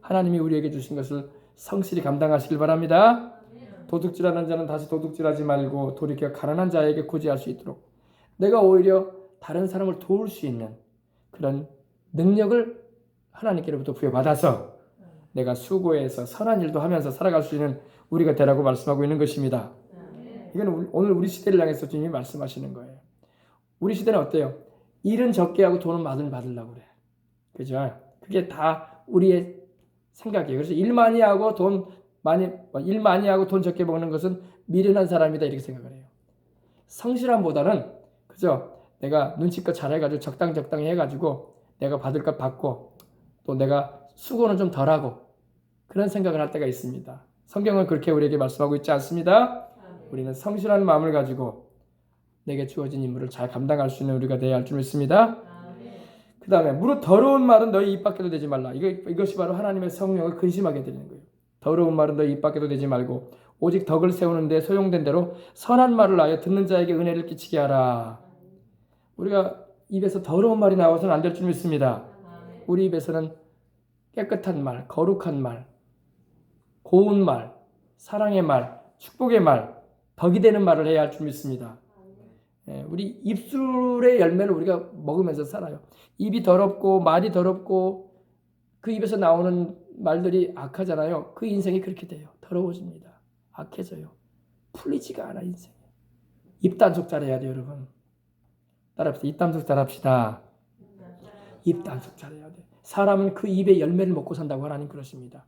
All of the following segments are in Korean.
하나님이 우리에게 주신 것을 성실히 감당하시길 바랍니다. 도둑질하는 자는 다시 도둑질하지 말고 돌이켜 가난한 자에게 구제할 수 있도록 내가 오히려 다른 사람을 도울 수 있는 그런 능력을 하나님께로부터 부여받아서 내가 수고해서 선한 일도 하면서 살아갈 수 있는 우리가 되라고 말씀하고 있는 것입니다. 이건 오늘 우리 시대를 향해서 주님이 말씀하시는 거예요. 우리 시대는 어때요? 일은 적게 하고 돈은 많이 받으려고 그래. 그죠? 그게 다 우리의 생각이에요. 그래서 일 많이 하고 돈 적게 먹는 것은 미련한 사람이다 이렇게 생각을 해요. 성실함보다는 그죠? 내가 눈치껏 잘해가지고 적당히 해가지고 내가 받을 것 받고 또 내가 수고는 좀 덜하고 그런 생각을 할 때가 있습니다. 성경은 그렇게 우리에게 말씀하고 있지 않습니다. 우리는 성실한 마음을 가지고 내게 주어진 임무를 잘 감당할 수 있는 우리가 되어야 할 줄 믿습니다. 그 다음에 무릇 더러운 말은 너희 입 밖에도 내지 말라. 이것이 바로 하나님의 성령을 근심하게 되는 거예요. 더러운 말은 너희 입 밖에도 내지 말고 오직 덕을 세우는 데 소용된 대로 선한 말을 하여 듣는 자에게 은혜를 끼치게 하라. 우리가 입에서 더러운 말이 나와서는 안 될 줄 믿습니다. 우리 입에서는 깨끗한 말, 거룩한 말, 고운 말, 사랑의 말, 축복의 말, 덕이 되는 말을 해야 할 줄 믿습니다. 우리 입술의 열매를 우리가 먹으면서 살아요. 입이 더럽고 말이 더럽고 그 입에서 나오는 말들이 악하잖아요. 그 인생이 그렇게 돼요. 더러워집니다. 악해져요. 풀리지가 않아 인생이. 입단속 잘해야 돼요 여러분. 따라합시다. 입단속 잘합시다. 입단속 잘해야 돼. 사람은 그 입의 열매를 먹고 산다고 하나님 그러십니다.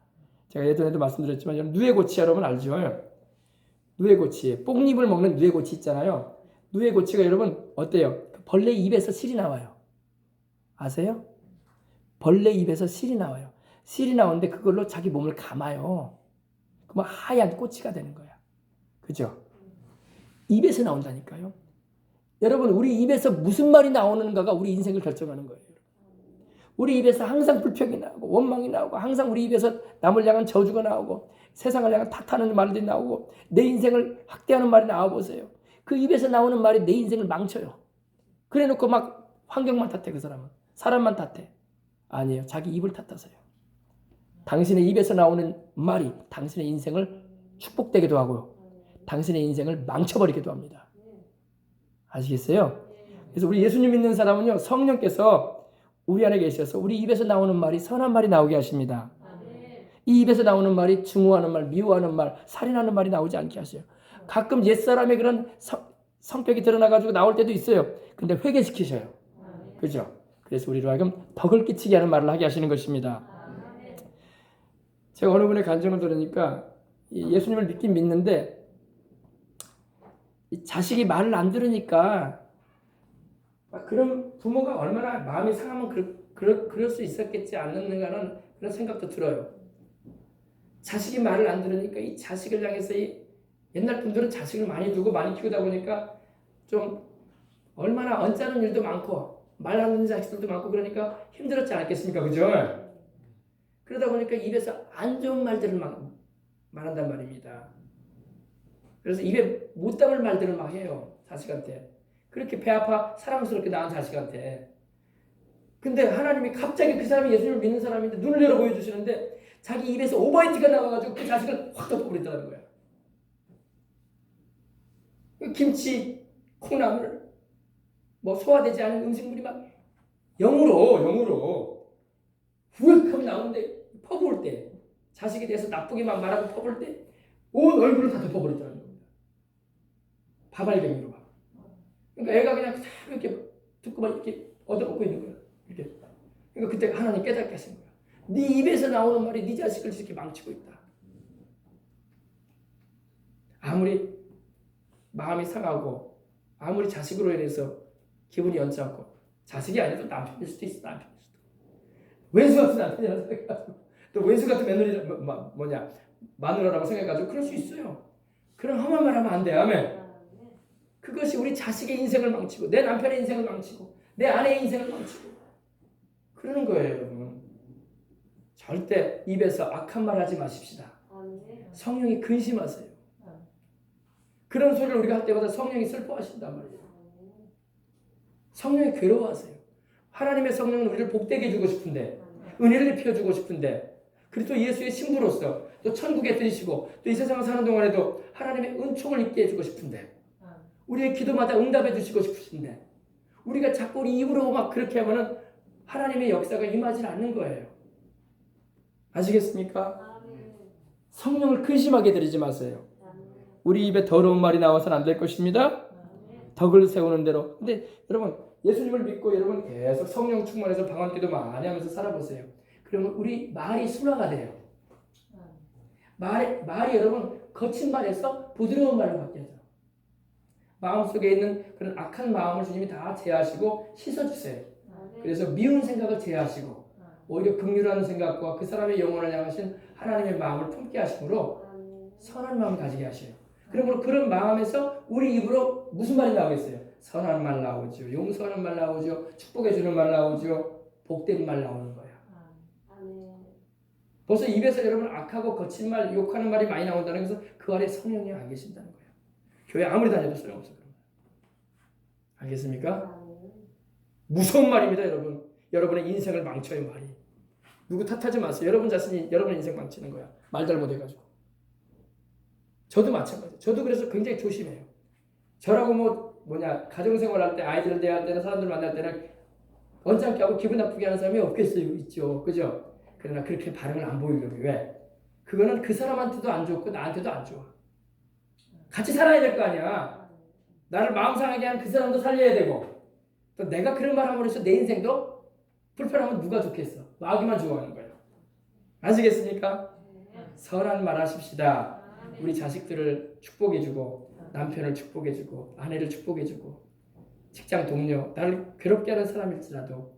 제가 예전에도 말씀드렸지만 여러분 누에고치 여러분 알죠? 누에고치, 뽕잎을 먹는 누에고치 있잖아요. 누에고치가 여러분 어때요? 벌레 입에서 실이 나와요. 아세요? 벌레 입에서 실이 나와요. 실이 나오는데 그걸로 자기 몸을 감아요. 그러면 하얀 꼬치가 되는 거야. 그죠? 입에서 나온다니까요. 여러분 우리 입에서 무슨 말이 나오는가가 우리 인생을 결정하는 거예요. 우리 입에서 항상 불평이 나오고 원망이 나오고 항상 우리 입에서 남을 향한 저주가 나오고 세상을 향한 탓하는 말들이 나오고 내 인생을 학대하는 말이 나와보세요. 그 입에서 나오는 말이 내 인생을 망쳐요. 그래놓고 막 환경만 탓해 그 사람은. 사람만 탓해. 아니에요. 자기 입을 탓하세요. 당신의 입에서 나오는 말이 당신의 인생을 축복되기도 하고요. 당신의 인생을 망쳐버리기도 합니다. 아시겠어요? 그래서 우리 예수님 믿는 사람은요. 성령께서 우리 안에 계셔서 우리 입에서 나오는 말이 선한 말이 나오게 하십니다. 이 입에서 나오는 말이 증오하는 말, 미워하는 말, 살인하는 말이 나오지 않게 하세요. 가끔 옛사람의 그런 성격이 드러나가지고 나올 때도 있어요. 근데 회개시키셔요. 그죠? 그래서 우리로 하여금 덕을 끼치게 하는 말을 하게 하시는 것입니다. 제가 어느 분의 간증을 들으니까 예수님을 믿긴 믿는데 자식이 말을 안 들으니까 그런 부모가 얼마나 마음이 상하면 그럴 수 있었겠지 않는가라는 그런 생각도 들어요. 자식이 말을 안 들으니까 이 자식을 향해서 옛날 분들은 자식을 많이 두고 많이 키우다 보니까 좀 얼마나 언짢은 일도 많고 말 안 듣는 자식들도 많고 그러니까 힘들었지 않겠습니까? 그죠? 그러다 보니까 입에서 안 좋은 말들을 막 말한단 말입니다. 그래서 입에 못 담을 말들을 막 해요. 자식한테. 그렇게 배 아파 사랑스럽게 낳은 자식한테. 근데 하나님이 갑자기 그 사람이 예수님을 믿는 사람인데 눈을 열어 보여주시는데 자기 입에서 오버히트가 나와가지고 그 자식을 확 덮어버린다는 거야. 김치, 콩나물, 소화되지 않은 음식물이 막 영으로 후역하면 나오는데 퍼부을 때 자식에 대해서 나쁘게만 말하고 퍼부을 때 온 얼굴을 다 덮어버린다는 겁니다. 바발갱이로. 그러니까 애가 그냥 이렇게 듣고만 이렇게 얻어먹고 있는 거야. 이렇게. 그러니까 그때 하나님 깨닫게 하신 거야. 네 입에서 나오는 말이 네 자식을 이렇게 망치고 있다. 아무리 마음이 상하고 아무리 자식으로 인해서 기분이 연착하고 자식이 아니라도 남편일 수도 있어. 남편일 수도. 왼수 같은 남편이라고 생각해가지고 또 왼수 같은 며느리 마누라라고 생각해가지고 그럴 수 있어요. 그런 험한 말 하면 안 돼. 아멘. 그것이 우리 자식의 인생을 망치고 내 남편의 인생을 망치고 내 아내의 인생을 망치고 그러는 거예요. 여러분. 절대 입에서 악한 말 하지 마십시다. 성령이 근심하세요. 그런 소리를 우리가 할 때마다 성령이 슬퍼하신단 말이에요. 성령이 괴로워하세요. 하나님의 성령은 우리를 복되게 해주고 싶은데 은혜를 입혀주고 싶은데 그리스도 예수의 신부로서 또 천국에 들이시고 또 이 세상을 사는 동안에도 하나님의 은총을 입게 해주고 싶은데 우리의 기도마다 응답해 주시고 싶으신데 우리가 자꾸 우리 입으로 막 그렇게 하면은 하나님의 역사가 임하지 않는 거예요. 아시겠습니까? 성령을 근심하게 드리지 마세요. 우리 입에 더러운 말이 나와서는 안 될 것입니다. 덕을 세우는 대로. 근데 여러분 예수님을 믿고 여러분 계속 성령 충만해서 방언기도 많이 하면서 살아보세요. 그러면 우리 말이 순화가 돼요. 말이 여러분 거친 말에서 부드러운 말로 바뀌어져. 마음속에 있는 그런 악한 마음을 주님이 다 제하시고 씻어주세요. 그래서 미운 생각을 제하시고 오히려 긍휼한 생각과 그 사람의 영혼을 향하신 하나님의 마음을 품게 하심으로 선한 마음을 가지게 하셔요. 그러므로 그런 마음에서 우리 입으로 무슨 말이 나오겠어요? 선한 말 나오죠. 용서하는 말 나오죠. 축복해 주는 말 나오죠. 복된 말 나오는 거예요. 벌써 입에서 여러분 악하고 거친 말, 욕하는 말이 많이 나온다는 것은 그 안에 성령이 안 계신다는 거예요. 교회 아무리 다녀도 소용없어요. 알겠습니까? 무서운 말입니다, 여러분. 여러분의 인생을 망쳐요, 말이. 누구 탓하지 마세요. 여러분 자신이 여러분의 인생 망치는 거야. 말 잘못해가지고. 저도 마찬가지예요. 저도 그래서 굉장히 조심해요. 저라고 가정생활 할 때, 아이들 대할 때는, 사람들 만날 때는 언짢게 하고 기분 나쁘게 하는 사람이 없겠어요. 있죠. 그죠? 그러나 그렇게 반응을 안 보이려고. 왜? 그거는 그 사람한테도 안 좋고 나한테도 안 좋아. 같이 살아야 될 거 아니야. 나를 마음 상하게 하는 그 사람도 살려야 되고 또 내가 그런 말 함으로 해서 내 인생도 불편하면 누가 좋겠어. 마귀만 좋아하는 거예요. 아시겠습니까? 선한 말 하십시다. 우리 자식들을 축복해주고 남편을 축복해주고 아내를 축복해주고 직장 동료 나를 괴롭게 하는 사람일지라도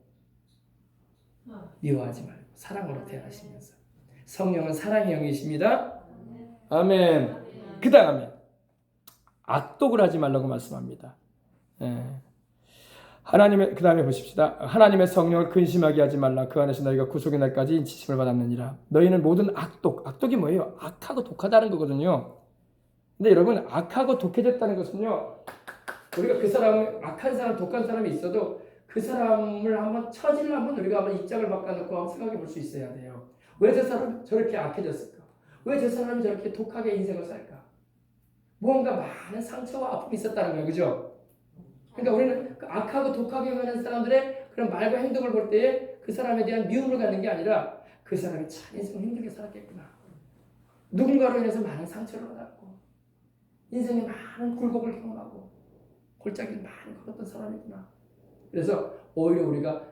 미워하지 말고 사랑으로 대하시면서 성령은 사랑의 영이십니다. 아멘. 그 다음에 악독을 하지 말라고 말씀합니다. 그 다음에 보십시다. 하나님의 성령을 근심하게 하지 말라. 그 안에서 너희가 구속의 날까지 인치심을 받았느니라. 너희는 모든 악독이 뭐예요? 악하고 독하다는 거거든요. 근데 여러분 악하고 독해졌다는 것은요. 우리가 그 사람 악한 사람, 독한 사람이 있어도 그 사람을 한번 처지를 우리가 한번 입장을 바꿔놓고 한번 생각해 볼 수 있어야 돼요. 왜 저 사람이 저렇게 악해졌을까? 왜 저 사람이 저렇게 독하게 인생을 살까? 무언가 많은 상처와 아픔이 있었다는 거예요. 그죠? 그러니까 우리는 그 악하고 독하게 가는 사람들의 그런 말과 행동을 볼 때에 그 사람에 대한 미움을 갖는 게 아니라 그 사람이 참 인생 힘들게 살았겠구나. 누군가로 인해서 많은 상처를 받았고 인생에 많은 굴곡을 경험하고 골짜기를 많이 걸었던 사람이구나. 그래서 오히려 우리가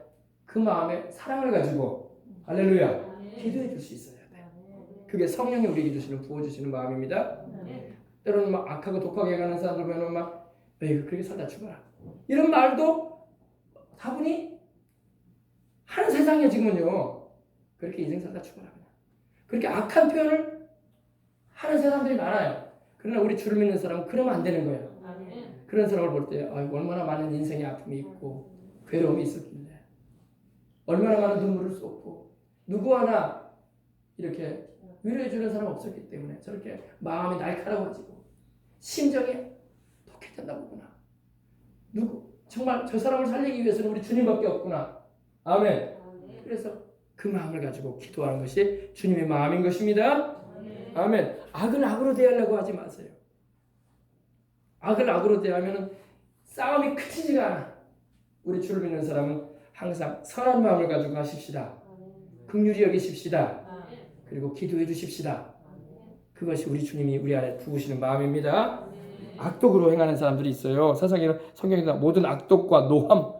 그 마음에 사랑을 가지고 할렐루야 기도해 줄 수 있어야 돼. 그게 성령이 우리에게 부어주시는 마음입니다. 때로는 막 악하고 독하게 가는 사람들 보면 막 에이 그렇게 살다 죽어라 이런 말도 다분히 하는 세상이에요. 지금은요. 그렇게 인생 살다 죽어라 그냥. 그렇게 악한 표현을 하는 사람들이 많아요. 그러나 우리 주를 믿는 사람은 그러면 안 되는 거예요. 그런 사람을 볼 때 얼마나 많은 인생의 아픔이 있고 괴로움이 있었길래 얼마나 많은 눈물을 쏟고 누구 하나 이렇게 위로해 주는 사람 없었기 때문에 저렇게 마음이 날카로워지고 심정이 독해졌나 보구나. 정말 저 사람을 살리기 위해서는 우리 주님밖에 없구나. 아멘. 그래서 그 마음을 가지고 기도하는 것이 주님의 마음인 것입니다. 아멘. 악을 악으로 대하려고 하지 마세요. 악을 악으로 대하면 싸움이 크지가 않아. 우리 주를 믿는 사람은 항상 선한 마음을 가지고 하십시다. 긍휼히 여기십시다. 그리고 기도해 주십시다. 그것이 우리 주님이 우리 안에 부으시는 마음입니다. 악독으로 행하는 사람들이 있어요. 세상에는 성경에서 모든 악독과 노함,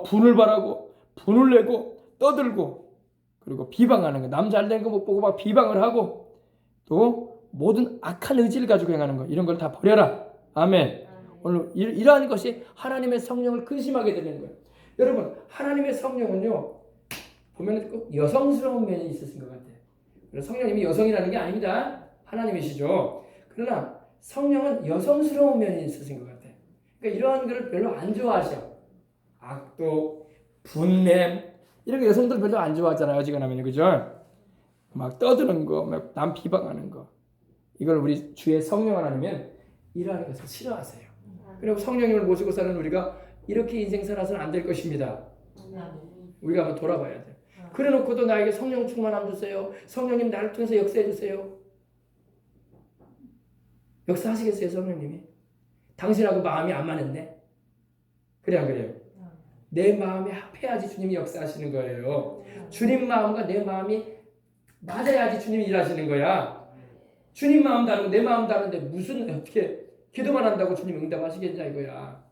분을 바라고 분을 내고 떠들고 그리고 비방하는 거, 남 잘된 거 못 보고 막 비방을 하고 또 모든 악한 의지를 가지고 행하는 거 이런 걸 다 버려라. 아멘. 오늘 이러한 것이 하나님의 성령을 근심하게 되는 거예요. 여러분 하나님의 성령은요 보면 꼭 여성스러운 면이 있으신 것 같아요. 성령님이 여성이라는 게 아닙니다. 하나님이시죠. 그러나 성령은 여성스러운 면이 있으신 것 같아요. 그러니까 이러한 것을 별로 안 좋아하셔. 악독, 분냄 이런 거 여성들 별로 안 좋아하잖아요. 어지간하면 그죠? 막 떠드는 거, 막 남 비방하는 거 이걸 우리 주의 성령 하나님은 이러한 것을 싫어하세요. 그리고 성령님을 모시고 사는 우리가 이렇게 인생 살아서는 안 될 것입니다. 우리가 한번 돌아봐야 돼요. 그래 놓고도 나에게 성령 충만함 주세요. 성령님 나를 통해서 역사해 주세요. 역사하시겠어요, 성령님이? 당신하고 마음이 안 맞는데? 그래 안 그래요? 내 마음이 합해야지 주님이 역사하시는 거예요. 주님 마음과 내 마음이 맞아야지 주님이 일하시는 거야. 주님 마음 다르고 내 마음 다른데 무슨 어떻게 기도만 한다고 주님 응답하시겠냐 이거야.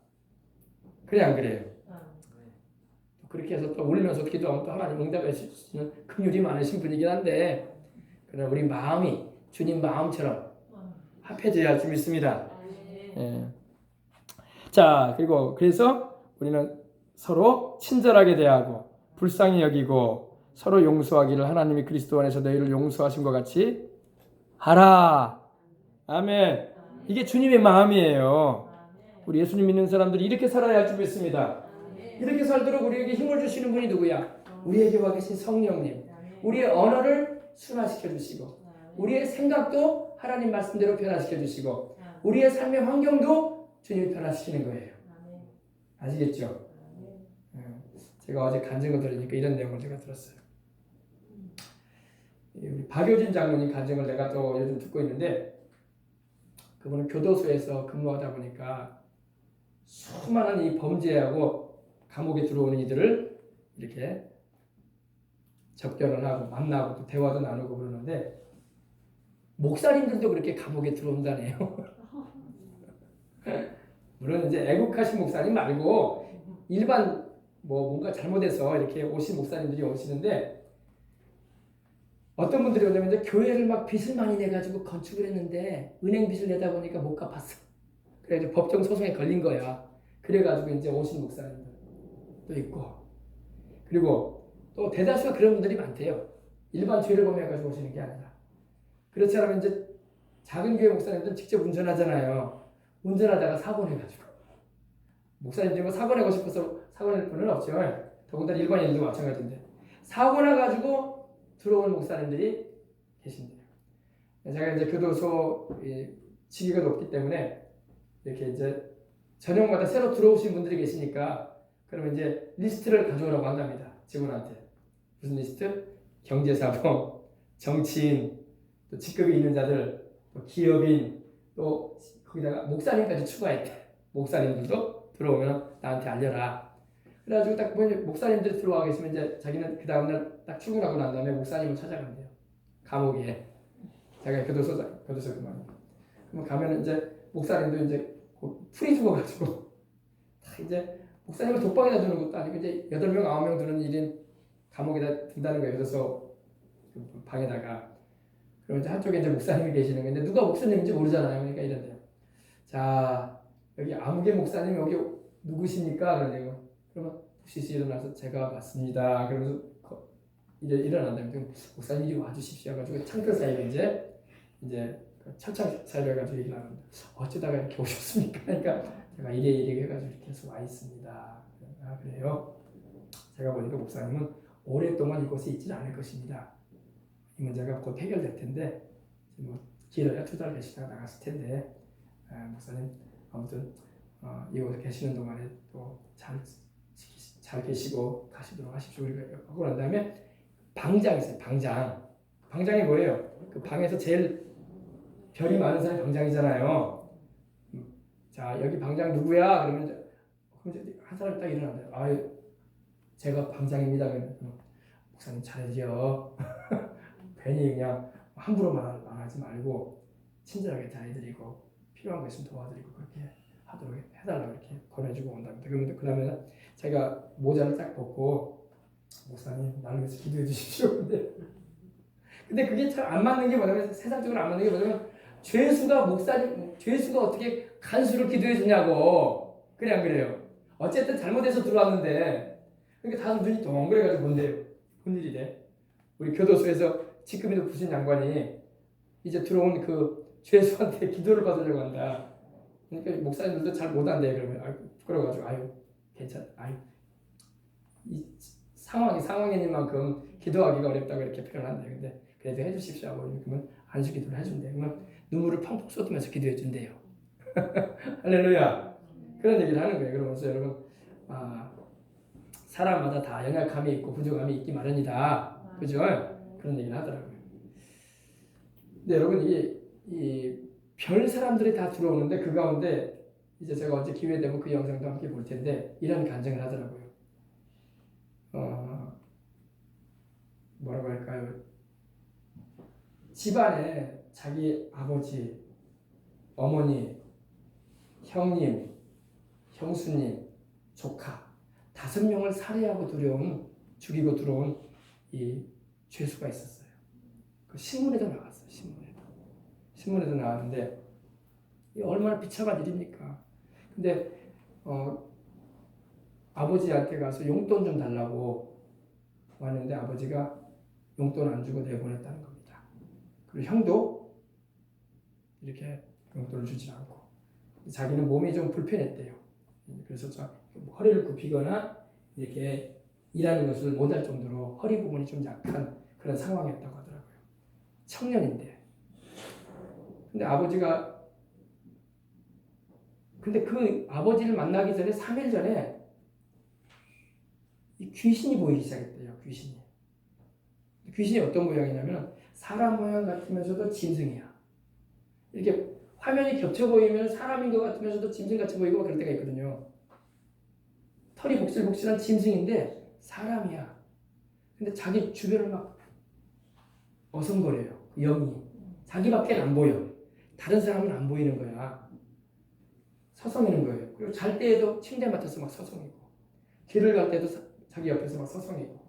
그래 안 그래요? 그렇게 해서 또 울면서 기도하면 또 하나님 응답해 주시는 긍휼이 많으신 분이긴 한데, 그러나 우리 마음이 주님 마음처럼 합해져야 좀 있습니다. 예. 자, 그리고 그래서 우리는 서로 친절하게 대하고 불쌍히 여기고 서로 용서하기를 하나님이 그리스도 안에서 너희를 용서하신 것 같이 하라. 아멘. 이게 주님의 마음이에요. 우리 예수님 믿는 사람들이 이렇게 살아야 할 줄 믿습니다. 이렇게 살도록 우리에게 힘을 주시는 분이 누구야? 우리에게 와 계신 성령님. 우리의 언어를 순화시켜 주시고 우리의 생각도 하나님 말씀대로 변화시켜 주시고 우리의 삶의 환경도 주님이 변화시키는 거예요. 아시겠죠? 제가 어제 간증을 들으니까 이런 내용을 제가 들었어요. 우리 박효진 장로님 간증을 내가 또 요즘 듣고 있는데, 그분은 교도소에서 근무하다 보니까 수많은 이 범죄하고 감옥에 들어오는 이들을 이렇게 접견을 하고 만나고 또 대화도 나누고 그러는데, 목사님들도 그렇게 감옥에 들어온다네요. 물론 이제 애국하신 목사님 말고 일반 뭔가 잘못해서 이렇게 오신 목사님들이 오시는데, 어떤 분들이 오냐면 이제 교회를 막 빚을 많이 내가지고 건축을 했는데 은행 빚을 내다 보니까 못 갚았어. 그래서 법정 소송에 걸린 거야. 그래가지고 이제 오신 목사님들도 있고, 그리고 또 대다수가 그런 분들이 많대요. 일반 죄를 범해가지고 오시는 게 아니라. 그렇지 않으면 이제 작은 교회 목사님들은 직접 운전하잖아요. 운전하다가 사고 내가지고. 목사님들이 뭐 사고 내고 싶어서 사고 낼 분은 없죠. 더군다나 일반인들도 마찬가지인데. 사고 나가지고 들어온 목사님들이 계신대요. 제가 이제 교도소 직위가 높기 때문에 이렇게 이제 저녁마다 새로 들어오신 분들이 계시니까 그러면 이제 리스트를 가져오라고 한답니다. 직원한테. 무슨 리스트? 경제사범, 정치인, 또 직급이 있는 자들, 또 기업인, 또 거기다가 목사님까지 추가했대. 목사님들도 들어오면 나한테 알려라. 그래가지고 딱 목사님들 들어와 계시면 이제 자기는 그 다음날 딱 출근하고 난 다음에 목사님을 찾아간대요. 감옥에. 자기가 교도소 그만. 그럼 가면 이제 목사님도 이제 풀이 죽어가지고 다 이제 목사님을 독방에다 두는 것도 아니고 이제 8명, 9명 두는 일인 감옥에다 둔다는 거예요. 그래서 방에다가. 그럼 이제 한쪽에 이제 목사님이 계시는 건데 누가 목사님인지 모르잖아요. 그러니까 이런데요. 자, 여기 아무개 목사님 여기 누구십니까? 그러네요. 그러면 부시시 일어나서 제가 맞습니다. 그러면서 이제 일어난다면 목사님 이리 와주십시오. 가지고 창틀 사이에 이제 철창 사이를 가지고 얘기를 합니다. 어쩌다가 이렇게 오셨습니까? 그러니까 제가 이래 해가지고 이렇게 해서 와 있습니다. 아, 그래요? 제가 보니까 목사님은 오랫동안 이곳에 있지는 않을 것입니다. 이 문제가 곧 해결될 텐데 뭐 길어야 2달 계시다가 나갔을 텐데 목사님 아무튼 이곳에 계시는 동안에 또 잘 계시고 가시도록 하십시오. 하고 난 다음에 방장 있어요. 방장이 뭐예요? 그 방에서 제일 별이 많은 사람이 방장이잖아요. 자, 여기 방장 누구야? 그러면 이제 한 사람이 딱 일어난대요. 아유, 제가 방장입니다. 그러면 목사님 잘해줘. 괜히 그냥 함부로 말하지 말고 친절하게 잘해드리고 필요한 거 있으면 도와드리고 그렇게 하도록 해달라고 이렇게 권해주고 온답니다. 그러면 제가 모자를 딱 벗고 목사님 나를 위해서 기도해 주십시오. 근데 그게 참 안 맞는 게 뭐냐면 세상적으로 안 맞는 게 뭐냐면 죄수가 어떻게 간수를 기도해 주냐고. 그래 안 그래요? 어쨌든 잘못해서 들어왔는데 그러니까 다들 눈이 동그래가지고 뭔데요? 뭔 일이래? 우리 교도소에서 직급이 높으신 장관이 이제 들어온 그 죄수한테 기도를 받으려고 한다. 그러니까 목사님들도 잘 못한대. 그러면 부끄러워가지고 괜찮아. 이 상황이니만큼 기도하기가 어렵다고 이렇게 표현한대. 근데 그래도 해주십시오 하고 그러면 안수 기도를 해준대. 그러면 눈물을 펑펑 쏟으면서 기도해 준대요. 할렐루야. 그런 얘기를 하는 거예요. 그러면서 여러분 사람마다 다 연약함이 있고 부족함이 있기 마련이다. 그죠? 그런 얘기를 하더라고요. 근데 여러분 이 별 사람들이 다 들어오는데 그 가운데 이제 제가 언제 기회 되면 그 영상도 함께 볼 텐데 이런 간증을 하더라고요. 뭐라고 할까요? 집안에 자기 아버지, 어머니, 형님, 형수님, 조카 5명을 살해하고 죽이고 들어온 이 죄수가 있었어요. 그 신문에도 나왔어요. 신문에도 나왔는데 이 얼마나 비참한 일입니까? 근데 아버지한테 가서 용돈 좀 달라고 왔는데 아버지가 용돈 안 주고 내보냈다는 겁니다. 그리고 형도 이렇게 용돈을 주지 않고 자기는 몸이 좀 불편했대요. 그래서 허리를 굽히거나 이렇게 일하는 것을 못할 정도로 허리 부분이 좀 약한 그런 상황이었다고 하더라고요. 청년인데. 근데 그 아버지를 만나기 전에 3일 전에 이 귀신이 보이기 시작했대요. 귀신이 어떤 모양이냐면 사람 모양 같으면서도 짐승이야. 이렇게 화면이 겹쳐 보이면 사람인 것 같으면서도 짐승같이 보이고 그럴 때가 있거든요. 털이 복실복실한 짐승인데 사람이야. 근데 자기 주변을 막 어성거려요. 영이. 자기밖에 안 보여. 다른 사람은 안 보이는 거야. 서성이는 거예요. 그리고 잘 때에도 침대 맡아서 막 서성이고 길을 갈 때도 자기 옆에서 막 서성이고.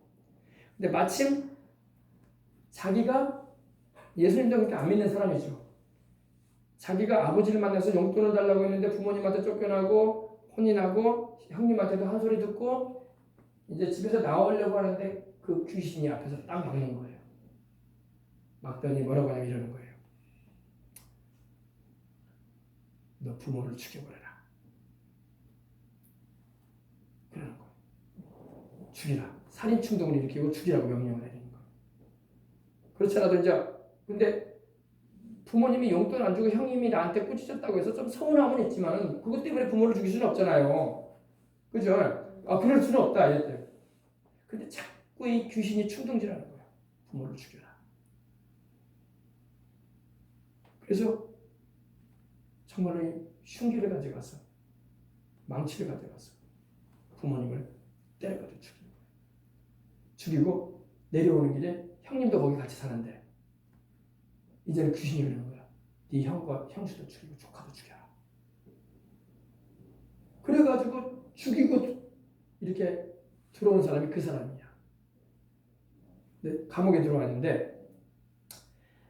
근데 마침 자기가 예수님도 그렇게 안 믿는 사람이죠. 자기가 아버지를 만나서 용돈을 달라고 했는데 부모님한테 쫓겨나고 혼인하고 형님한테도 한 소리 듣고 이제 집에서 나오려고 하는데 그 귀신이 앞에서 딱 막는 거예요. 막더니 뭐라고 하냐면 이러는 거예요. 너 부모를 죽여버려라. 그러는 거예요. 죽이라. 살인 충동을 일으키고 죽이라고 명령을 내리는 거예요. 그렇지 않아도 이제 근데 부모님이 용돈 안 주고 형님이 나한테 꾸짖었다고 해서 좀 서운함은 있지만 그것 때문에 부모를 죽일 수는 없잖아요. 그죠? 그럴 수는 없다 이랬대요. 근데 자꾸 이 귀신이 충동질하는 거야. 부모를 죽여라. 그래서 정말로 흉기를 가져가서 망치를 가져가서 부모님을 때려가지고 죽이는 거야. 죽이고 내려오는 길에 형님도 거기 같이 사는데 이제는 귀신이 그러는 거야. 네 형과 형수도 죽이고 조카도 죽여라. 그래가지고 죽이고 이렇게 들어온 사람이 그 사람이야. 근데 감옥에 들어왔는데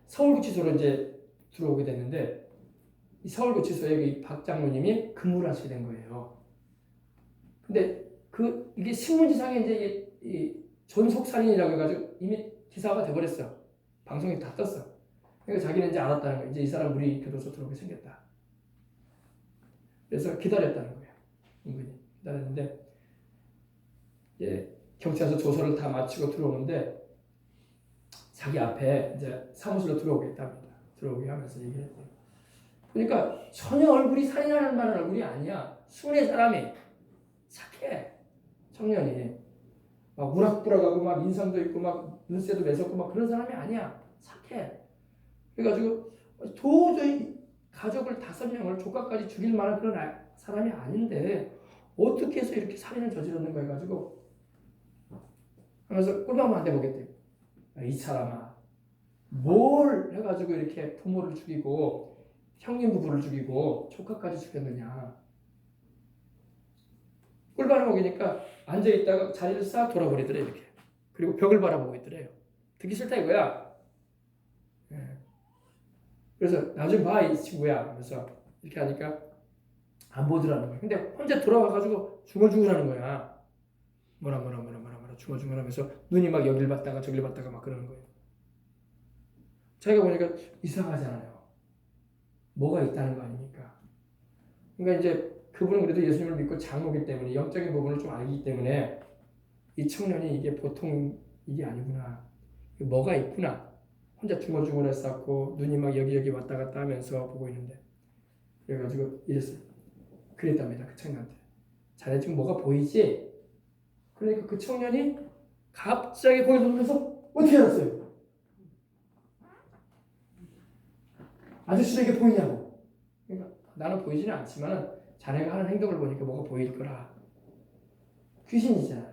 서울구치소로 이제 들어오게 됐는데 이 서울구치소에 이 박 장로님이 근무를 하시게 된 거예요. 근데 이게 신문지상에 이제 이 존속살인이라고 해가지고 이미 기사가 돼버렸어. 방송에 다 떴어. 그러니까 자기는 이제 알았다는 거예요. 이제 이 사람 우리 교도소 들어오게 생겼다. 그래서 기다렸다는 거예요. 은근히 기다렸는데 이제 경찰서 조사를 다 마치고 들어오는데 자기 앞에 이제 사무실로 들어오겠답니다. 들어오게 하면서 얘기를 했대요. 그러니까 전혀 얼굴이 살인하는 만한 얼굴이 아니야. 순해 사람이 착해. 청년이 막 우락부락하고 막 인상도 있고 막 눈새도 매섭고 막 그런 사람이 아니야. 착해. 그래가지고 도저히 가족을 5명을 조카까지 죽일 만한 그런 사람이 아닌데 어떻게 해서 이렇게 살인을 저질렀는가 해가지고 하면서 꿀밤을 한 대 보겠대요. 이 사람아 뭘 해가지고 이렇게 부모를 죽이고 형님 부부를 죽이고 조카까지 죽였느냐. 꿀밤을 먹이니까 앉아있다가 자리를 싹 돌아버리더래 이렇게. 그리고 벽을 바라보고 있더래요. 듣기 싫다 이거야. 그래서 나 좀 봐 이 친구야. 그래서 이렇게 하니까 안 보더라는 거야. 근데 혼자 돌아와가지고 중얼중얼하는 거야. 뭐라 중얼중얼하면서 눈이 막 여길 봤다가 저길 봤다가 막 그러는 거예요. 자기가 보니까 이상하잖아요. 뭐가 있다는 거 아닙니까? 그러니까 이제 그분은 그래도 예수님을 믿고 장로기 때문에 영적인 부분을 좀 알기 때문에 이 청년이 이게 보통 이게 아니구나. 뭐가 있구나. 혼자 중얼중얼했었고 눈이 막 여기저기 왔다 갔다 하면서 보고 있는데 그래가지고 이랬어요. 그랬답니다. 그 청년한테. 자네 지금 뭐가 보이지? 그러니까 그 청년이 갑자기 거기 보면서 어떻게 알았어요? 아저씨에게 보이냐고. 그러니까 나는 보이지는 않지만 자네가 하는 행동을 보니까 뭐가 보일 거라. 귀신이잖아요.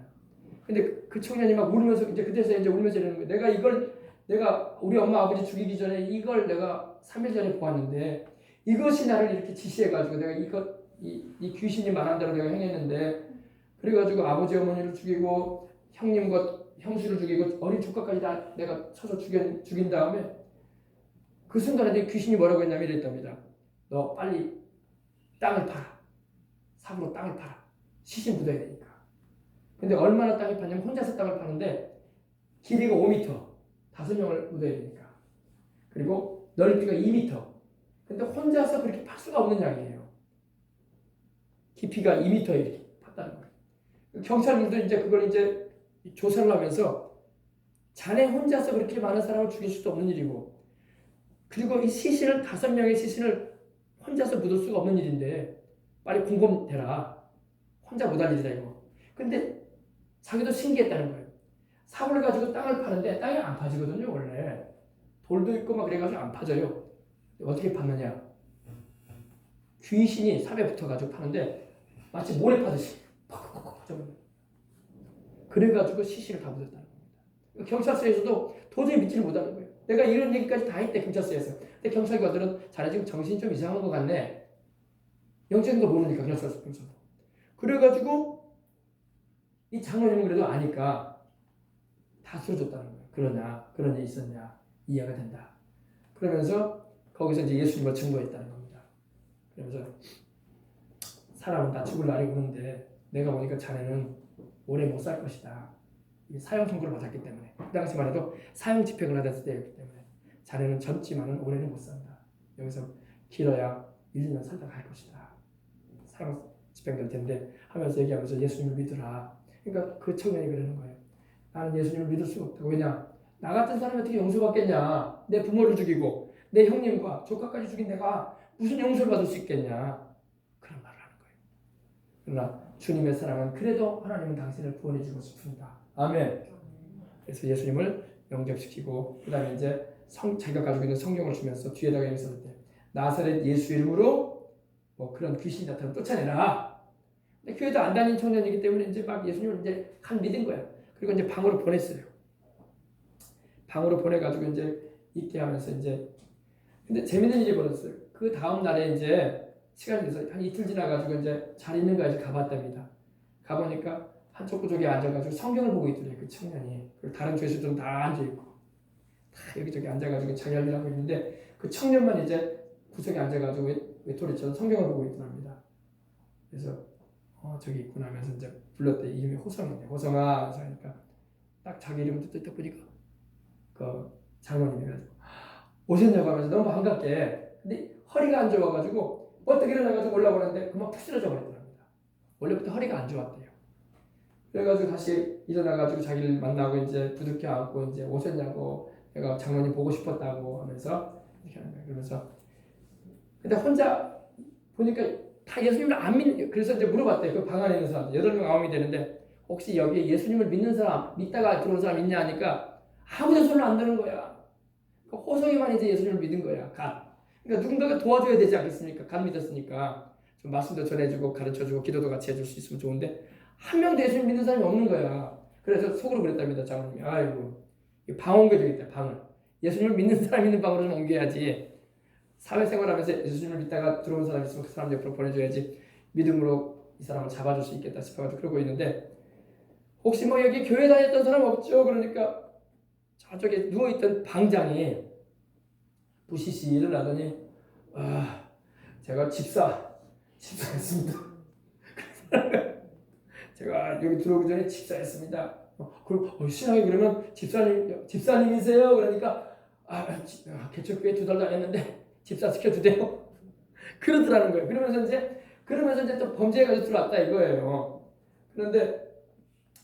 근데 그 청년이 막 울면서 이제 그때서 이제 울면서 이러는 거예요. 내가 우리 엄마 아버지 죽이기 전에 이걸 내가 3일 전에 보았는데 이것이 나를 이렇게 지시해가지고 내가 이 귀신이 말한 대로 내가 행했는데 그래가지고 아버지 어머니를 죽이고 형님과 형수를 죽이고 어린 조카까지 다 내가 쳐서 죽인 다음에 그 순간에 내 귀신이 뭐라고 했냐면 이랬답니다. 너 빨리 땅을 팔아. 삽으로 땅을 팔아. 시신 묻어야 되니까. 근데 얼마나 땅을 파냐면 혼자서 땅을 파는데 길이가 5m, 5명을 묻어야 되니까. 그리고 넓이가 2m. 근데 혼자서 그렇게 팔 수가 없는 양이에요. 깊이가 2m 이렇게 팠다는 거예요. 경찰들도 이제 그걸 이제 조사를 하면서 자네 혼자서 그렇게 많은 사람을 죽일 수도 없는 일이고 그리고 이 시신을 5명의 시신을 혼자서 묻을 수가 없는 일인데 빨리 공검대라. 혼자 못할 일이다 이거. 근데 자기도 신기했다는 거예요. 삽을 가지고 땅을 파는데 땅이 안 파지거든요 원래. 돌도 있고 막 그래가지고 안 파져요. 어떻게 팠느냐. 귀신이 삽에 붙어가지고 파는데 마치 모래 파듯이 팍팍팍 파져버려요. 그래가지고 시신을 다 묻었다는 겁니다. 경찰서에서도 도저히 믿지를 못하는 거예요. 내가 이런 얘기까지 다 했대 경찰서에서. 근데 경찰관들은 자네 지금 정신이 좀 이상한 것 같네. 영적인 거 모르니까 경찰서. 그래가지고 이 장로님은 그래도 아니까 다 풀어줬다는 거예요. 그러냐 그런 일 있었냐 이해가 된다. 그러면서 거기서 이제 예수님을 증거했다는 겁니다. 그러면서 사람은 다 죽을 날이 오는데 내가 보니까 자네는 오래 못 살 것이다. 사형 선고를 받았기 때문에 그 당시만 해도 사형 집행을 하던 때였기 때문에 자네는 젊지만은 오래는 못 산다. 여기서 길어야 1년 살다 갈 것이다. 사형 집행될 텐데 하면서 얘기하면서 예수님을 믿으라. 그러니까 그 청년이 그러는 거예요. 나는 예수님을 믿을 수가 없다고. 왜냐? 나 같은 사람이 어떻게 용서받겠냐? 내 부모를 죽이고 내 형님과 조카까지 죽인 내가 무슨 용서를 받을 수 있겠냐? 그런 말을 하는 거예요. 그러나 주님의 사랑은 그래도 하나님은 당신을 구원해주고 싶습니다. 아멘. 그래서 예수님을 영접시키고 그 다음에 이제 자기가 가지고 있는 성경을 주면서 뒤에다가 있을 때 나사렛 예수 이름으로 뭐 그런 귀신이 나타나면 쫓아내라. 근데 교회도 안 다닌 청년이기 때문에 이제 막 예수님을 이제 간 믿은 거야. 그리고 이제 방으로 보냈어요. 방으로 보내가지고 이제 있게 하면서 이제 근데 재밌는 일이 벌어졌어요. 그 다음 날에 이제 시간이 돼서 한 이틀 지나가지고 이제 잘 있는가 해서 가봤답니다. 가보니까 한쪽 구석에 앉아가지고 성경을 보고 있더래요. 그 청년이. 그리고 다른 죄수들은 다 앉아있고 다 여기저기 앉아가지고 자기 할 일 하고 있는데 그 청년만 이제 구석에 앉아가지고 외톨이처럼 성경을 보고 있더랍니다. 그래서 저기 있구나 하면서 이제 불렀대. 이름이 호성인데 호성아 그래서 하니까 딱 자기 이름을 딱 보니까 그 장로님이 가지고 오셨냐고 하면서 너무 반갑게 근데 허리가 안 좋아가지고 어떻게 일어나가지고 올라오는데 그만 푹 쓰러져 버렸답니다. 원래부터 허리가 안 좋았대요. 그래가지고 다시 일어나가지고 자기를 만나고 이제 부둥켜 안고 이제 오셨냐고 내가 장로님 보고 싶었다고 하면서 이렇게 하는 거예요. 그러면서 근데 혼자 보니까 다 예수님을 안 믿는 그래서 이제 물어봤대요. 그 방 안에 있는 사람 8명 9명이 되는데 혹시 여기에 예수님을 믿는 사람 믿다가 들어온 사람 있냐 하니까 아무도 손을 안 드는 거야. 그 호성이만 이제 예수님을 믿은 거야. 그러니까 누군가가 도와줘야 되지 않겠습니까? 간 믿었으니까 좀 말씀도 전해주고 가르쳐주고 기도도 같이 해줄 수 있으면 좋은데 한 명도 예수님 믿는 사람이 없는 거야. 그래서 속으로 그랬답니다. 장로님이 아이고 방 옮겨주겠다. 방을 예수님을 믿는 사람 있는 방으로 좀 옮겨야지. 사회생활하면서 예수님을 믿다가 들어온 사람 있으면 그 사람 옆으로 보내줘야지 믿음으로 이 사람을 잡아줄 수 있겠다 싶어가지고 그러고 있는데 혹시 뭐 여기 교회 다녔던 사람 없죠? 그러니까 저쪽에 누워있던 방장이 부시시 일어나더니 제가 집사했습니다. 제가 여기 들어오기 전에 집사했습니다. 신앙이 그러면 집사님이세요? 그러니까 개척교회 2달 다녔는데 집사 시켜주대요. 그러더라는 거예요. 그러면서 이제 또 범죄가 들어왔다 이거예요. 그런데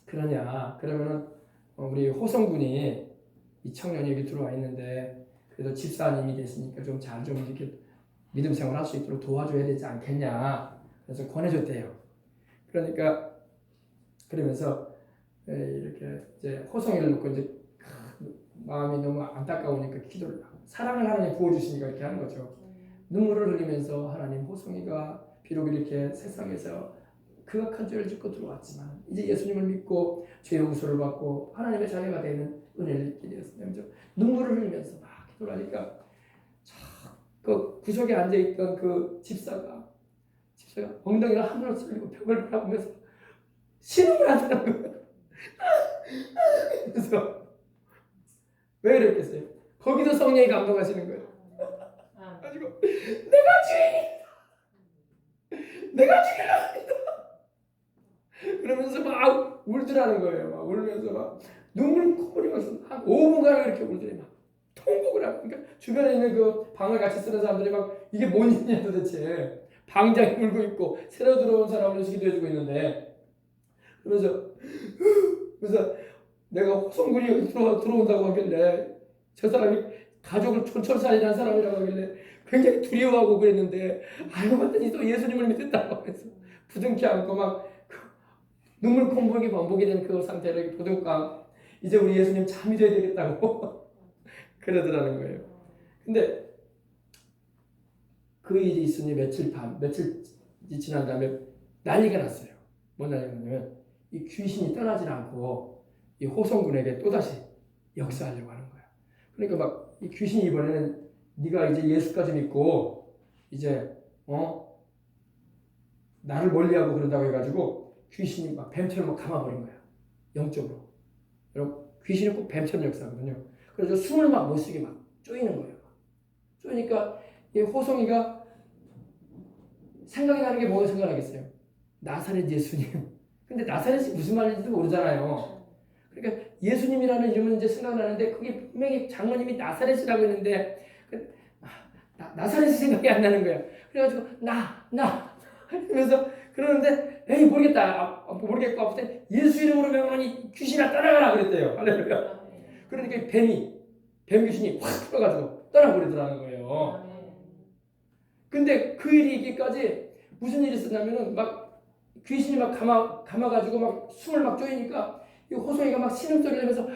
그러면은 우리 호성군이 이 청년이 여기 들어와 있는데 그래도 집사님이 됐으니까 좀 이렇게 믿음 생활 할 수 있도록 도와줘야 되지 않겠냐. 그래서 권해줬대요. 그러니까 그러면서 이렇게 이제 호성이를 놓고 이제 마음이 너무 안타까우니까 기도를 하고 사랑을 하나님 부어주시니까 이렇게 하는 거죠. 눈물을 흘리면서 하나님 호성이가 비록 이렇게 세상에서 극악한 죄를 짓고 들어왔지만 이제 예수님을 믿고 죄 용서를 받고 하나님의 자녀가 되는 은혜를 입게 되었습니다. 눈물을 흘리면서 막 기도를 하니까 그 구석에 앉아있던 그 집사가 엉덩이를 한번로 찔리고 벽을 바라보면서 신음을 하더라는 거예요. 그래서 왜 그랬겠어요? 거기도 성령이 감동하시는 거예요. 가지고 내가 죽이려 그러면서 막 울더라는 거예요. 막 울면서 막 눈물 콧물이면서 한 5분간 이렇게 울더니 막 통곡을 하고 그러니까 주변에 있는 그 방을 같이 쓰는 사람들이 막 이게 뭔 일이냐 도대체 방장이 울고 있고 새로 들어온 사람을 기도해주고 있는데 그래서 내가 호성군이 여기 들어온다고 하길래 저 사람이 가족을 촌철살인한 사람이라고 하길래 굉장히 두려워하고 그랬는데 알고 봤더니 또 예수님을 믿었다고 해서 부둥켜 안고 막 눈물 콧물이 반복이 된 그 상태를 부둥켜 이제 우리 예수님 잠이 돼야 되겠다고 그러더라는 거예요. 근데 그 일이 있으니 며칠 지난 다음에 난리가 났어요. 뭔 난리가 났냐면 이 귀신이 떠나질 않고 이 호성군에게 또다시 역사하려고 하는 거야. 그러니까 막 이 귀신이 이번에는 네가 이제 예수까지 믿고 이제 나를 멀리하고 그런다고 해가지고 귀신이 막 뱀처럼 막 감아버린 거야. 영적으로. 여러분 귀신은 꼭 뱀처럼 역사하거든요. 그래서 숨을 막 못 쉬게 막 쪼이는 거예요. 쪼이니까 이 호성이가 생각이 나는 게 뭐가 생각나겠어요? 나사렛 예수님. 근데 나사렛이 무슨 말인지도 모르잖아요. 그러니까 예수님이라는 이름은 이제 생각나는데 그게 분명히 장로님이 나사렛이라고 했는데 나사렛이 생각이 안 나는 거야. 그래가지고 그래서 그러는데 에이 모르겠고 아무튼 예수 이름으로 명하니 귀신아 떠나가라 그랬대요. 할렐루야. 그러니까 뱀 귀신이 확 풀어가지고 떠나버리더라는 거예요. 근데 그 일이 있기까지 무슨 일이 있었냐면은 막 귀신이 막 감아가지고 막 숨을 막 쪼이니까 이 호성이가 막 신음소리를 내면서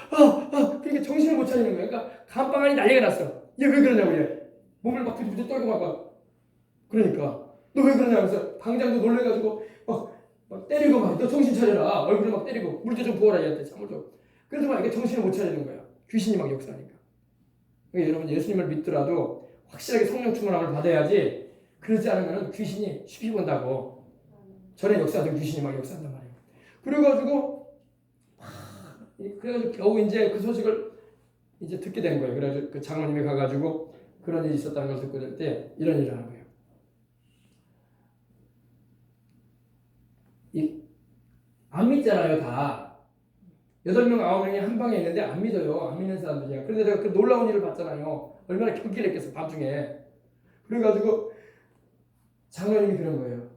그러니까 정신을 못 차리는 거야. 그러니까 감방 안이 난리가 났어. 얘 왜 그러냐고 얘. 몸을 막 부들부들 떨고 막 그러니까 너 왜 그러냐면서 방장도 놀래가지고 막 때리고 막 너 정신 차려라. 얼굴을 막 때리고 물도 좀 부어라 얘한테 잠을 좀. 그래도 막 이게 정신을 못 차리는 거야. 귀신이 막 역사하니까. 그러니까 여러분 예수님을 믿더라도 확실하게 성령 충만함을 받아야지 그러지 않으면 귀신이 쉽게 본다고. 전에 역사하던 귀신이 막 역사한단 말이에요. 그래가지고 겨우 이제 그 소식을 이제 듣게 된 거예요. 그래가지고 그 장로님이 가가지고 그런 일이 있었다는 걸 듣고 될 때 이런 일을 하는 거예요. 안 믿잖아요, 다. 8명, 9명이 한 방에 있는데 안 믿어요. 안 믿는 사람들이야. 그런데 내가 그 놀라운 일을 봤잖아요. 얼마나 경기를 했겠어, 밤중에. 그래가지고 장로님이 그런 거예요.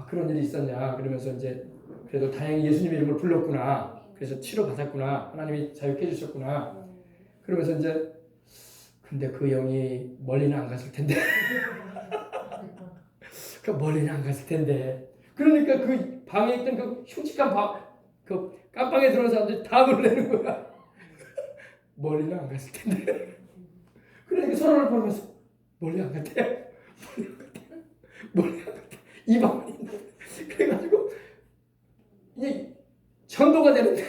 그런 일이 있었냐. 그러면서 이제 그래도 다행히 예수님 이름을 불렀구나. 그래서 치료 받았구나. 하나님이 자유케 해주셨구나. 그러면서 이제 근데 그 영이 멀리는 안 갔을 텐데. 그 멀리는 안 갔을 텐데. 그러니까 그 방에 있던 그 흉측한 그 깜방에 들어온 사람들이 다 놀라는 거야. 멀리는 안 갔을 텐데. 그러니까 서로를 보면서 멀리 안 갔대. 멀리 안 갔대. 이 방에 있는데. 그래가지고 이제 전도가 되는데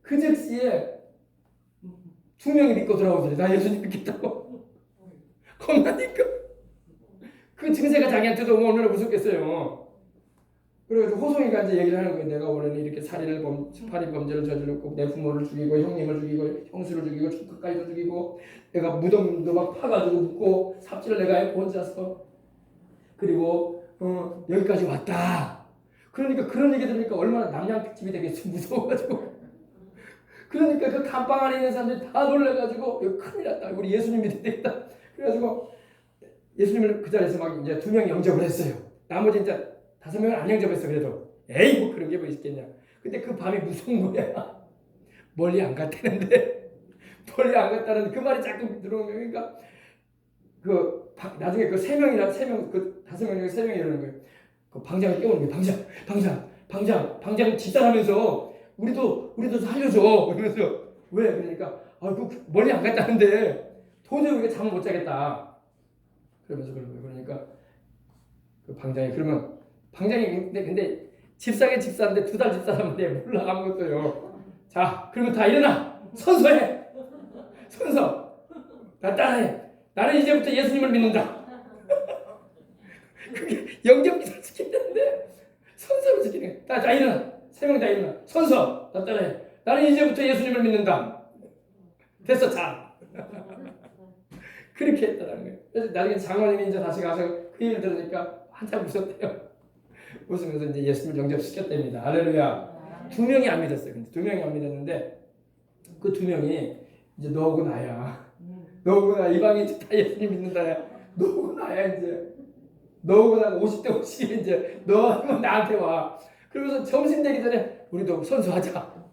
그 즉시에 2명이 믿고 돌아오더래. 나 예수님 믿겠다고. 겁나니까. 그 증세가 자기한테도 얼마나 무섭겠어요. 그래가지고 호성이가 이제 얘기를 하는 거예요. 내가 원래는 이렇게 살인 범죄를 저질렀고 내 부모를 죽이고 형님을 죽이고 형수를 죽이고 조카까지도 죽이고 내가 무덤도 막 파가지고 묻고 삽질을 내가 했고 혼자서 그리고 여기까지 왔다. 그러니까 그런 얘기 들으니까 얼마나 남양특집이 되겠어. 무서워가지고. 그러니까 그 감방 안에 있는 사람들이 다 놀래가지고 이거 큰일 났다. 우리 예수님 믿어야 되겠다. 그래가지고 예수님을 그 자리에서 막 이제 2명 영접을 했어요. 나머지 이제 5명은 안 영접했어. 그래도 에이 뭐 그런 게 뭐 있겠냐. 근데 그 밤이 무서운 거야. 멀리 안 갔다는데 멀리 안 갔다는 그 말이 자꾸 들어오면 그러니까 나중에 그 3명이나 그 5명 중에 3명이 이러는 거예요. 그 방장을 깨우는 거예요. 방장 집사하면서 우리도 살려줘. 그러면서 왜? 그러니까 그 멀리 안 갔다는데 도저히 우리가 잠을 못 자겠다. 그러면서 그런 거예요. 그러니까 그 방장이 그러면 방장이 근데 집사인데 2달 집사라는데 몰라 아무것도요. 자, 그러면 다 일어나. 선서해. 선서. 나 따라해. 나는 이제부터 예수님을 믿는다. 그게 영접기도 시켰는데 선서를 시키는 거야. 자, 일어나. 3명 다 일어나. 선서. 나 따라해. 나는 이제부터 예수님을 믿는다. 됐어, 자. 그렇게 했다는 거예요. 그래서 나중에 장로님이 이제 다시 가서 그 얘기를 들으니까 한참 웃었대요. 웃으면서 이제 예수님을 영접시켰답니다. 할렐루야. 2명이 안 믿었어요. 근데 2명이 안 믿었는데 그 2명이 이제 너하고 나야. 너하고 나 이방인 다 예수님 믿는다야. 너하고 나야 이제. 너하고 나 50대 50이 이제 너하고 나한테 와. 그러면서 점심 되기 전에 우리도 선서하자.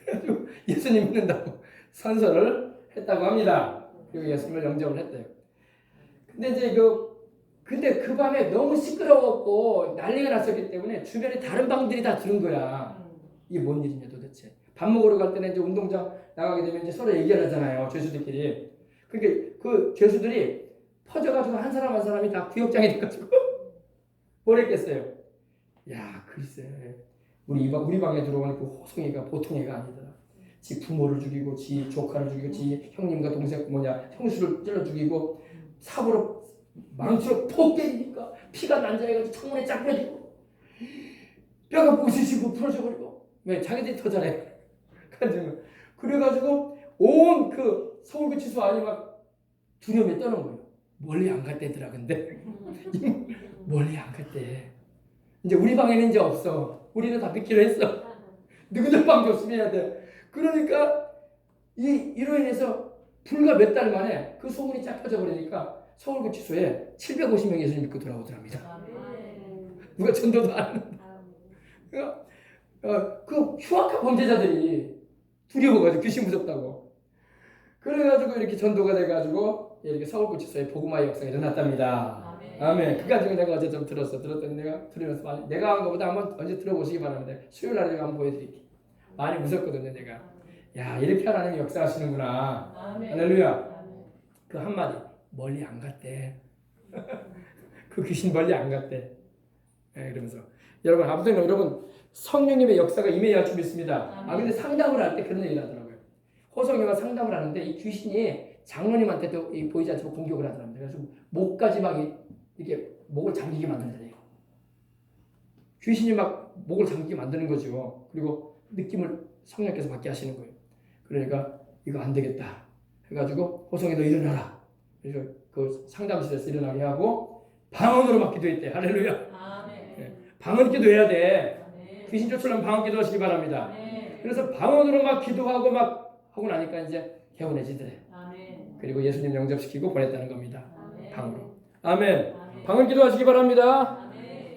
그래가지고 예수님 믿는다고 선서를 했다고 합니다. 그리고 예수님을 영접을 했대요. 근데 이제 근데 그 밤에 너무 시끄러웠고 난리가 났었기 때문에 주변에 다른 방들이 다 들은 거야. 이게 뭔 일이냐 도대체. 밥 먹으러 갈 때는 이제 운동장 나가게 되면 이제 서로 얘기를 하잖아요. 죄수들끼리. 그러니까 그 죄수들이 퍼져가지고 한 사람 한 사람이 다 구역장이 돼가지고 뭘 했겠어요. 야, 글쎄. 우리 방에 들어오는 그 호송이가 보통 애가 아니더라. 지 부모를 죽이고, 지 조카를 죽이고, 지 형님과 동생 형수를 찔러 죽이고, 삽으로 망치로 톡 때리니까 피가 난자해가지고 창문에 쫙 빼지고 뼈가 부서지고 부러져버리고. 왜? 자기들이 더 잘해. 그래가지고 온 그 서울구치소 안이 막 두려움에 떠는 거예요. 멀리 안 갔대더라. 근데 멀리 안 갔대. 이제 우리 방에는 이제 없어. 우리는 다 믿기로 했어. 누구들 방 조심해야 돼. 그러니까 이로 인해서 불과 몇 달 만에 그 소문이 쫙 퍼져버리니까 서울구치소에 750명이 예수님 믿고 돌아오더랍니다. 누가 전도도 안 하는데. 그러니까 그 흉악한 범죄자들이 두려워가지고 귀신 무섭다고. 그래가지고 이렇게 전도가 돼가지고 이렇게 서울구치소에 복음화의 역사가 일어났답니다. 아멘. 그 가지고 내가 어제 좀 들었더니 내가 들으면서 내가 한 것보다 한번 언제 들어보시기 바랍니다. 수요일 날에 한번 보여드릴게요. 많이 웃었거든요, 내가. 야, 이렇게 하나님이 역사하시는구나. 할렐루야. 그 한마디, 멀리 안 갔대. 그 귀신 멀리 안 갔대. 네, 그러면서 여러분, 아무튼 여러분 성령님의 역사가 임해야 할 줄 믿습니다. 근데 상담을 할 때 그런 얘기를 하더라고요. 호성이가 상담을 하는데 이 귀신이 장로님한테도 보이지 않지만 공격을 하더랍니다. 그래서 목까지 막 이렇게 목을 잠기게 만든다네요. 귀신이 막 목을 잠기게 만드는 거죠. 그리고 느낌을 성령께서 받게 하시는 거예요. 그러니까 이거 안 되겠다 해가지고 호성이 너 일어나라. 그래서 그 상담실에서 일어나게 하고 방언으로 막 기도했대. 할렐루야. 네. 방언 기도해야 돼. 귀신 쫓으려면 방언 기도하시기 바랍니다. 그래서 방언으로 막 기도하고 막 하고 나니까 이제 개운해지더래. 그리고 예수님 영접시키고 보냈다는 겁니다. 방언으로. 아멘. 방언 기도하시기 바랍니다.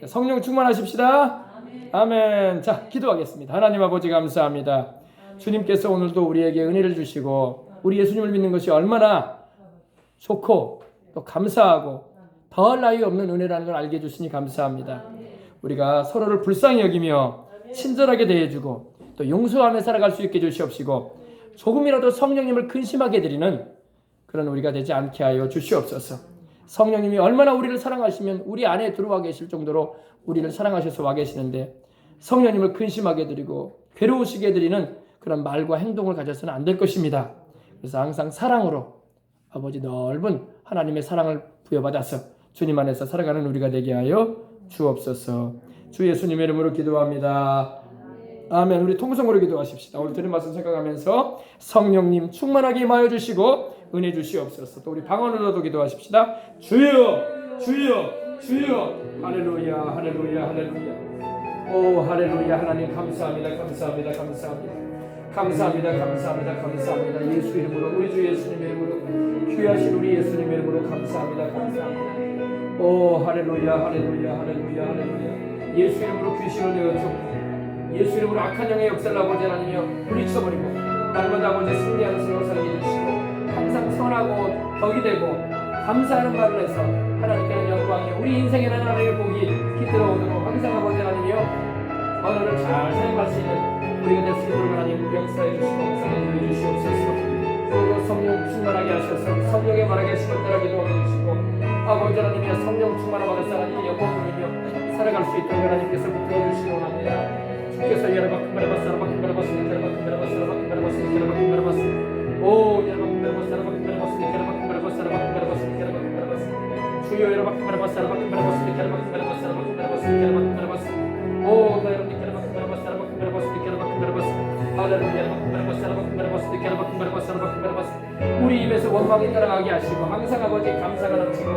성령 충만하십시다. 아멘. 자, 기도하겠습니다. 하나님 아버지 감사합니다. 주님께서 오늘도 우리에게 은혜를 주시고 우리 예수님을 믿는 것이 얼마나 좋고 또 감사하고 더할 나위 없는 은혜라는 걸 알게 해주시니 감사합니다. 우리가 서로를 불쌍히 여기며 친절하게 대해주고 또 용서하며 살아갈 수 있게 해주시옵시고 조금이라도 성령님을 근심하게 드리는 그런 우리가 되지 않게 하여 주시옵소서. 성령님이 얼마나 우리를 사랑하시면 우리 안에 들어와 계실 정도로 우리를 사랑하셔서 와 계시는데 성령님을 근심하게 드리고 괴로우시게 드리는 그런 말과 행동을 가져서는 안 될 것입니다. 그래서 항상 사랑으로 아버지 넓은 하나님의 사랑을 부여받아서 주님 안에서 살아가는 우리가 되게 하여 주옵소서. 주 예수님의 이름으로 기도합니다. 아멘. 우리 통성으로 기도하십시다. 오늘 드린 말씀 생각하면서 성령님 충만하게 임하여 주시고 은혜 주시옵소서. 또 우리 방언으로도 기도하십시다. 주여 주여 주여. 할렐루야 할렐루야 할렐루야. 오 할렐루야. 하나님 감사합니다 감사합니다 감사합니다 감사합니다 감사합니다 감사합니다. 예수 이름으로 우리 주 예수님의 이름으로 귀하신 우리 예수님의 이름으로 감사합니다 감사합니다. 오 할렐루야 할렐루야 할렐루야 할렐루야. 예수 이름으로 귀신을 내어주고 예수 이름으로 악한 영의 역사를 아버지 하나님이여 물리쳐버리고 날마다 아버지 승리하는 생활을 살게 해주시고 항상 선하고 덕이 되고 감사하는 말을 해서 하나님께는 영광이 우리 인생에 하나님의 복이 깃들어 오도록 항상 아버지 하나님이여 언어를 잘 사용할 수 있는 우리가 될 수 있도록 하나님 역사해 주시고 성령을 주시옵소서. 또 성령 충만하게 하셔서 성령의 말하게 하심을 따라 기도하게 해주시고 아버지 하나님이여 성령 충만을 받아서 하나님의 영광 돌리며 살아갈 수 있도록 하나님께서 붙들어 주시기 원합니다. 주께서 여러분 바라바스 여러분 바라바스 여러분 바라바스 여러분 바라바스 여러분 바라바스 오 여러분 바라바스 여러분 바라바스 여러분 바라바스 여러분 바라바스 여러분 바라바스 주여 여러분 바라바스 여러분 바라바스 여러분 바라바스 여러분 바라바스 여러분 바라바스 오 여러분 여러분 바라바스 여러분 바라바스 여러분 바라바스 할렐루야 여러분 바라바스 여러분 바라바스 여러분 바라바스 여러분 바라바스 우리 입에서 원망이 따라가게 하시고 항상 아버지 감사가 넘치고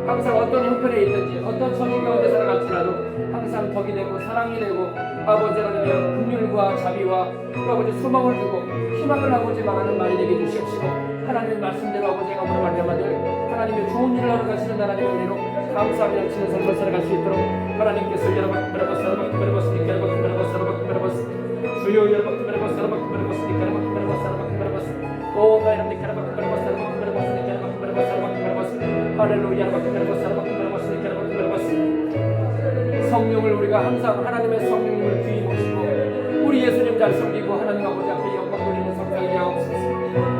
항상 어떤 형편에 있든지 어떤 처지 가운데 살아갈지라도 항상 덕이 되고 사랑이 되고 아버지 하나님의 긍휼과 자비와 또 아버지 소망을 두고 희망을 아버지 말하는 말이 되게 주시옵시고 하나님의 말씀대로 아버지가 오늘 말씀하들 하나님의 좋은 일을 하러 가시는 하나님의 은혜로 감사하며 넘치는 삶을 살아갈 수 있도록 하나님께서 여러분 바라바스 여러분 바라바스 여러분 바라바스 여러분 바라바스 주여 여러분 바라바스 여러분 바라바스 여러분 바라바스 여러분 바라바스 오 나이람들 바라바스 바라바스 여러분 바라바스 여러분 바라바스 여러분 바라바스 할렐루야 여러분 바라바스 여러분 바라바스 여러분 바라바스 성령을 우리가 항상 하나님의 성령님을 귀히 모시고 우리 예수님 잘 섬기고 하나님 아버지 앞에 영광 돌리는 성장이 되옵소서.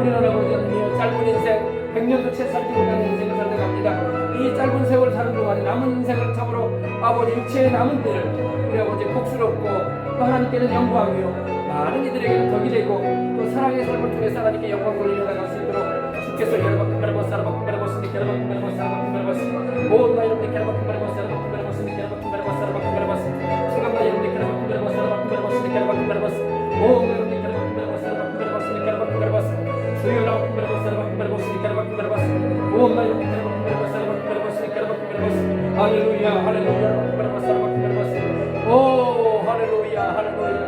우리는 아버지 하나님의 짧은 인생 100년도 채 살지 못하는 인생을 살다 갑니다. 이 짧은 세월 사는 동안에 남은 인생을 참으로 아버지 육체의 남은 때를 우리 아버지 복스럽고 또 하나님께는 영광이요 많은 이들에게는 덕이 되고 또 사랑의 삶을 통해서 하나님께 영광 돌리며 나갈 수 있도록 주께서 여러분 바라바스 여러분 바라바스 여러분 바라바스 여러분 바라바스 오 나이람들 여러분 바라바스 여러분 바라바스 여러분 바라바스 여러분 바라바스 수감나 여러분들 여러분 바라바스 여러분 바라바스 여러분 바라바스 오 여러분들 여러분 바라바스 여러분 바라바스 여러분 바라바스 주여 여러분 바라바스 여러분 바라바스 여러분 바라바스 오 나이람들 여러분 바라바스 여러분 바라바스 여러분 바라바스 할렐루야 할렐루야 여러분 바라바스 여러분 바라바스 오 할렐루야 할렐루야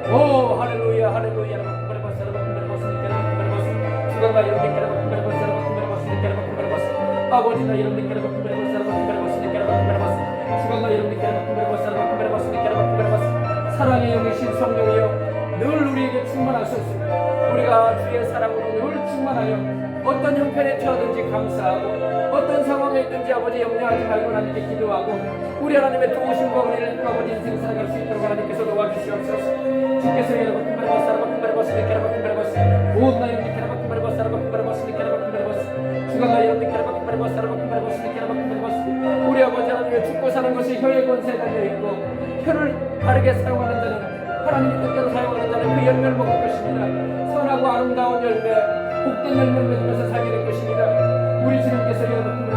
오 할렐루야 할렐루야 여러분 바라바스 여러분 바라바스 여러분 바라바스 주간나 여러분들 여러분 바라바스 여러분 바라바스 여러분 바라바스 아버지나 여러분들 여러분 바라바스 여러분 바라바스 여러분 바라바스 주간나 여러분들 여러분 바라바스 여러분 바라바스 여러분 바라바스 사랑의 영이신 성령이여 늘 우리에게 충만하셨으며 우리가 주의 사랑으로 늘 충만하여 어떤 형편에 처하든지 감사하고 어떤 상황에 있든지 아버지 염려하지 말고 하나님께 기도하고 우리 하나님의 도우심과 은혜를 아버지 인생 살아갈 수 있도록 하나님께서 도와주시옵소서. 주께서 여러분 바라바스 여러분 바라바스 여러분 바라바스 온 나이람들 여러분 바라바스 여러분 바라바스 여러분 바라바스 주간나 여러분들 여러분 바라바스 여러분 바라바스 여러분 바라바스 우리 아버지 하나님의 죽고 사는 것이 혀의 권세에 달려있고 혀를 바르게 사용하는 자는 하나님의 뜻대로 사용하는 자는 그 열매를 먹을 것입니다. 선하고 아름다운 열매 복된 열매를 맺으면서 살게 될 것입니다. 우리 주님께서 여러분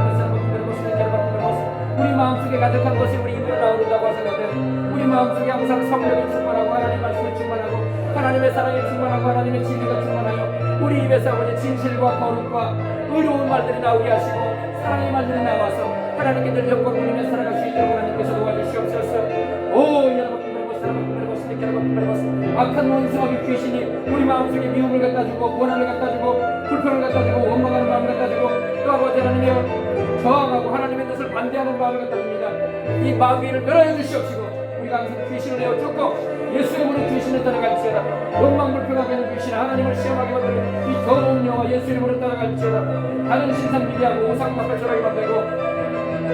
우리 마음속에 가득한 것이 우리 입으로 나오는다고 하시거든 우리 마음속에 항상 성령이 충만하고 하나님의 말씀이 충만하고 하나님의 사랑이 충만하고 하나님의 진리가 충만하여 우리 입에서 아버지 진실과 거룩과 의로운 말들이 나오게 하시고 사랑의 말들이 나와서 하나님께 늘 영광 돌리며 살아갈 수 있도록 하나님께서 도와주시옵소서. 오 여러분 악한 원수하기 귀신이 우리 마음속에 미움을 갖다주고 원한을 갖다주고 불평을 갖다주고 원망하는 마음을 갖다주고 또 아버지 하나님이여 저항하고 하나님의 뜻을 반대하는 마음을 갖다줍니다. 이 마귀를 멸하여 주시옵시고 우리가 항상 귀신을 내어 쫓고 예수의 이름으로 귀신을 따라갈지어다. 원망 불평하게 하는 귀신 하나님을 시험하게 만드는 이 더러운 영화 예수의 이름으로 따라갈지어다. 다른 신상 비리하고 우상 앞에 절하게 만들고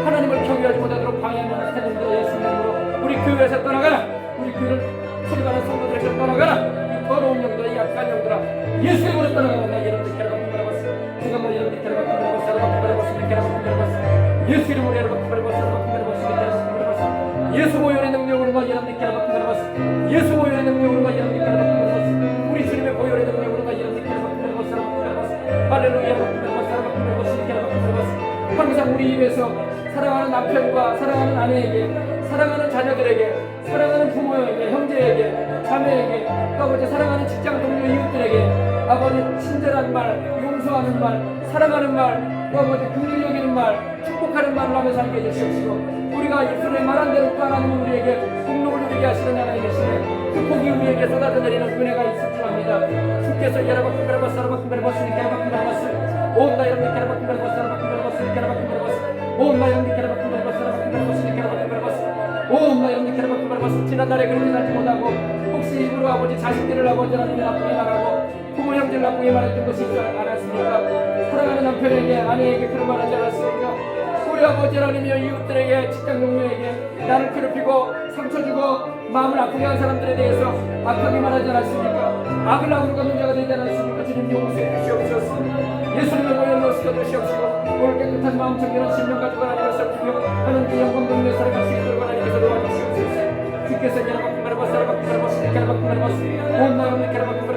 하나님을 경외하지 못하도록 방해하는 하나님들 예수의 이름으로 우리 교회에서 떠나가라. 우리 교회를 출입하는 성도들에서 떠나가라. 이 더러운 영들아 이 악한 영들아 예수의 이름으로 떠나가라. 나 여러분들 캐라바쿠 바라바스 주간만 여러분들 캐라바쿠 바라바스 캐라바쿠 바라바스 캐라바쿠 바라바스 예수 이름으로 캐라바쿠 바라바스 캐라바쿠 바라바스 캐라바쿠 바라바스 예수 보혈의 능력으로만 여러분들 캐라바쿠 바라바스 예수 보혈의 능력으로만 여러분들 캐라바쿠 바라바스 우리 주님의 보혈의 능력으로만 여러분들 캐라바쿠 바라바스 캐라바쿠 바라바스 할렐루야 캐라바쿠 바라바스 캐라바쿠 바라바스 캐라바쿠 바라바스 항상 우리 입에서 사랑하는 남편과 사랑하는 아내에게 사랑하는 자녀들에게 사랑하는 부모에게 형제에게 자매에게 또 아버지 사랑하는 직장 동료 이웃들에게 아버지 친절한 말 용서하는 말 사랑하는 말 또 아버지 긍휼히 여기는 말 축복하는 말을 하며 살게 해주시옵시고 우리가 입술에 말한 대로 또 하나님 우리에게 공로를 누리게 하시는 하나님 계시네 그 복이 우리에게 쏟아져 내리는 은혜가 있을 줄 압니다. 주께서 여러분 바라바스 여러분 바라바스 여러분 바라바스 온나 여러분 바라바스 바라바스 여러분 바라바스 여러분 바라바스 온나 여러분 바라바스 바라바스 여러분 바라바스 여러분 바라바스 온나 여러분 바라바스 바라바스 지난날에 그렇게 살지 못하고 혹시 입으로 아버지 자식들을 아버지 하나님의 나쁘게 말하고 부모 형제 아버지를 나쁘게 말했던 것이 있지 않았습니까? 사랑하는 남편에게 아내에게 그런 말 하지 않았습니까? 우리 아버지 하나님이여 이웃들에게 직장 동료에게 나를 괴롭히고 상처 주고 마음을 아프게 한 사람들에 대해서 악하게 말하지 않았습니까? 악을 악으로 갚는 자가 되지 않았습니까? 주님 용서해 주시옵소서. 예수님의 모여 넣으시고 주시옵시고 오늘 깨끗한 마음 정결한 심령 가지고 하나님을 섬기며 하나님께 영광 돌리며 살아갈 수 있도록 하나님께서 도와주시옵소서. 주께서 여러분 바라보시니 온 나라를 바라보시니